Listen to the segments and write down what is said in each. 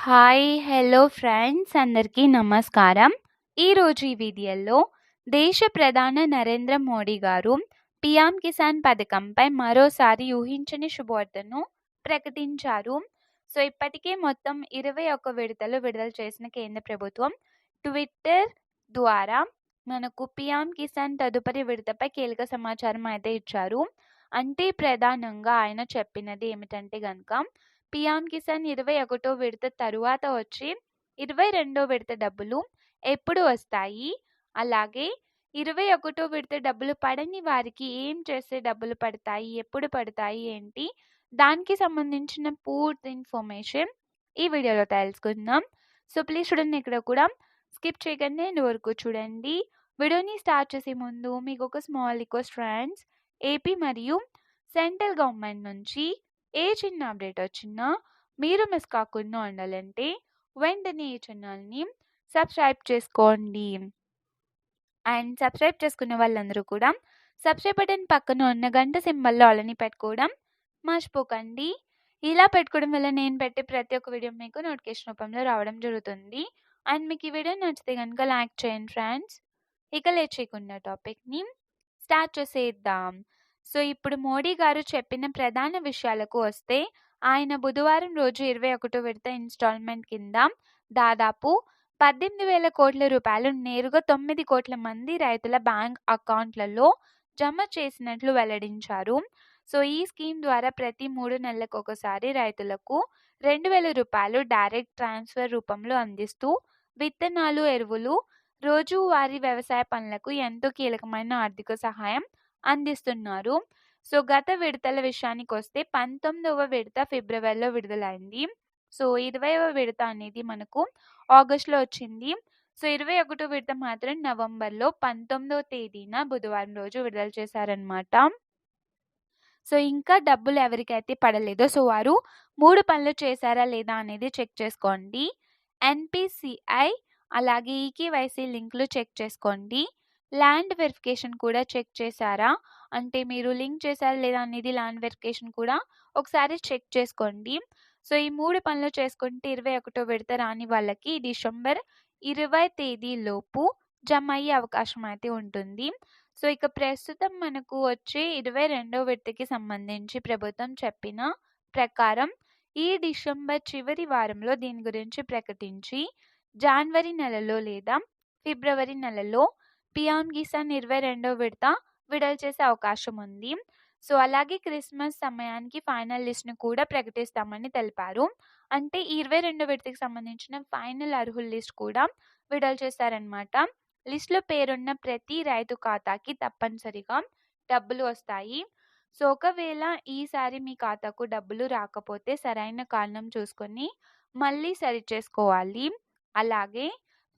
Hi! Hello friends అందరికీ నమస్కారం. ఈరోజు ఈ వీడియోలో దేశ ప్రధాని నరేంద్ర మోడీ గారు పీఎం కిసాన్ పథకంపై మరోసారి ఊహించని శుభవార్తను ప్రకటించారు. సో, ఇప్పటికే మొత్తం 21 విడతలు విడుదల చేసిన కేంద్ర ప్రభుత్వం ట్విట్టర్ ద్వారా మనకు పీఎం కిసాన్ తదుపరి విడతపై కీలక సమాచారం అయితే ఇచ్చారు. అంటే ప్రధానంగా ఆయన చెప్పినది ఏమిటంటే గనక పీఎం కిసాన్ 21 విడత తరువాత వచ్చే 22 విడత డబ్బులు ఎప్పుడు వస్తాయి? అలాగే 21 విడత డబ్బులు పడని వారికి ఏం చేస్తే డబ్బులు పడతాయి? ఎప్పుడు పడతాయి? ఏంటి? దానికి సంబంధించిన పూర్తి ఇన్ఫర్మేషన్ ఈ వీడియోలో తెలుసుకుందాం. సో, ప్లీజ్ చూడండి, ఇక్కడ కూడా స్కిప్ చేయకండి, ఎండ్ వరకు చూడండి. వీడియోని స్టార్ట్ చేసే ముందు మీకు ఒక స్మాల్ రిక్వెస్ట్ ఫ్రెండ్స్. ఏపీ మరియు సెంట్రల్ గవర్నమెంట్ నుంచి ఏ చిన్న అప్డేట్ వచ్చినా మీరు మిస్ కాకుండా ఉండాలంటే వెంటనే ఈ ఛానల్ని సబ్స్క్రైబ్ చేసుకోండి. అండ్ సబ్స్క్రైబ్ చేసుకున్న వాళ్ళందరూ కూడా సబ్స్క్రైబ్ బటన్ పక్కన ఉన్న గంట సింబల్లో ఆలని పెట్టుకోవడం మర్చిపోకండి. ఇలా పెట్టుకోవడం వల్ల నేను పెట్టే ప్రతి ఒక్క వీడియో మీకు నోటిఫికేషన్ రూపంలో రావడం జరుగుతుంది. అండ్ మీకు ఈ వీడియో నచ్చితే కనుక లైక్ చేయండి ఫ్రెండ్స్. ఇక లేట్ చేయకుండా టాపిక్ని స్టార్ట్ చేసేద్దాం. సో, ఇప్పుడు మోడీ గారు చెప్పిన ప్రధాన విషయాలకు వస్తే, ఆయన బుధవారం రోజు 21 విడత ఇన్స్టాల్మెంట్ కింద దాదాపు 18,000 కోట్ల రూపాయలు నేరుగా 9 కోట్ల మంది రైతుల బ్యాంక్ అకౌంట్లలో జమ చేసినట్లు వెల్లడించారు. సో, ఈ స్కీమ్ ద్వారా ప్రతి 3 నెలలకు ఒకసారి రైతులకు 2,000 రూపాయలు డైరెక్ట్ ట్రాన్స్ఫర్ రూపంలో అందిస్తూ విత్తనాలు, ఎరువులు, రోజువారీ వ్యవసాయ పనులకు ఎంతో కీలకమైన ఆర్థిక సహాయం అందిస్తున్నారు. సో, గత విడతల విషయానికొస్తే 19వ విడత ఫిబ్రవరిలో విడుదలైంది. సో, 20వ విడత అనేది మనకు ఆగస్టులో వచ్చింది. సో, 21 విడత మాత్రం నవంబర్లో 19వ తేదీన బుధవారం రోజు విడుదల చేశారనమాట. సో, ఇంకా డబ్బులు ఎవరికైతే పడలేదో సో వారు 3 పనులు చేశారా లేదా అనేది చెక్ చేసుకోండి. ఎన్‌పీసీఐ అలాగే ఈకేవైసీ లింకులు చెక్ చేసుకోండి. ల్యాండ్ వెరిఫికేషన్ కూడా చెక్ చేశారా? అంటే మీరు లింక్ చేశారా లేదా అనేది ల్యాండ్ వెరిఫికేషన్ కూడా ఒకసారి చెక్ చేసుకోండి. సో, ఈ 3 పనులు చేసుకుంటే 21 విడత రాని వాళ్ళకి డిసెంబర్ 20 తేదీలోపు జమ అయ్యే అవకాశం అయితే ఉంటుంది. సో, ఇక ప్రస్తుతం మనకు వచ్చే 22వ విడతకి సంబంధించి ప్రభుత్వం చెప్పిన ప్రకారం ఈ డిసెంబర్ చివరి వారంలో దీని గురించి ప్రకటించి జనవరి నెలలో లేదా ఫిబ్రవరి నెలలో పీఎం కిసాన్ 22వ విడత విడుదల చేసే అవకాశం ఉంది. సో, అలాగే క్రిస్మస్ సమయానికి ఫైనల్ లిస్ట్‌ను కూడా ప్రకటిస్తామని తెలిపారు. అంటే ఈ 22 విడతకి సంబంధించిన ఫైనల్ అర్హుల లిస్ట్ కూడా విడుదల చేశారనమాట. లిస్ట్‌లో పేరున్న ప్రతి రైతు ఖాతాకి తప్పనిసరిగా డబ్బులు వస్తాయి. సో, ఒకవేళ ఈసారి మీ ఖాతాకు డబ్బులు రాకపోతే సరైన కారణం చూసుకొని మళ్ళీ సరిచేసుకోవాలి. అలాగే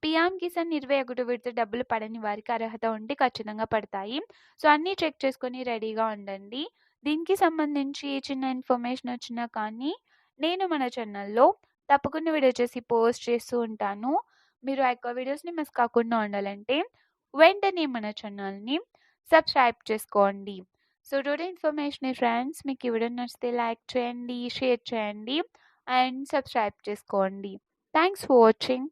పీఎం కిసాన్ 21 విడత డబ్బులు పడని వారికి అర్హత ఉంటే ఖచ్చితంగా పడతాయి. సో, అన్నీ చెక్ చేసుకొని రెడీగా ఉండండి. దీనికి సంబంధించి ఏ చిన్న ఇన్ఫర్మేషన్ వచ్చినా కానీ నేను మన ఛానల్‌లో తప్పకుండా వీడియో చేసి పోస్ట్ చేస్తూ ఉంటాను. మీరు ఆ యొక్క వీడియోస్‌ని మిస్ కాకుండా ఉండాలంటే వెంటనే మన ఛానల్‌ని సబ్స్క్రైబ్ చేసుకోండి. So, today information friends. మీకు ఈ వీడియో నచ్చితే లైక్ చేయండి, షేర్ చేయండి అండ్ సబ్స్క్రైబ్ చేసుకోండి. Thanks for watching.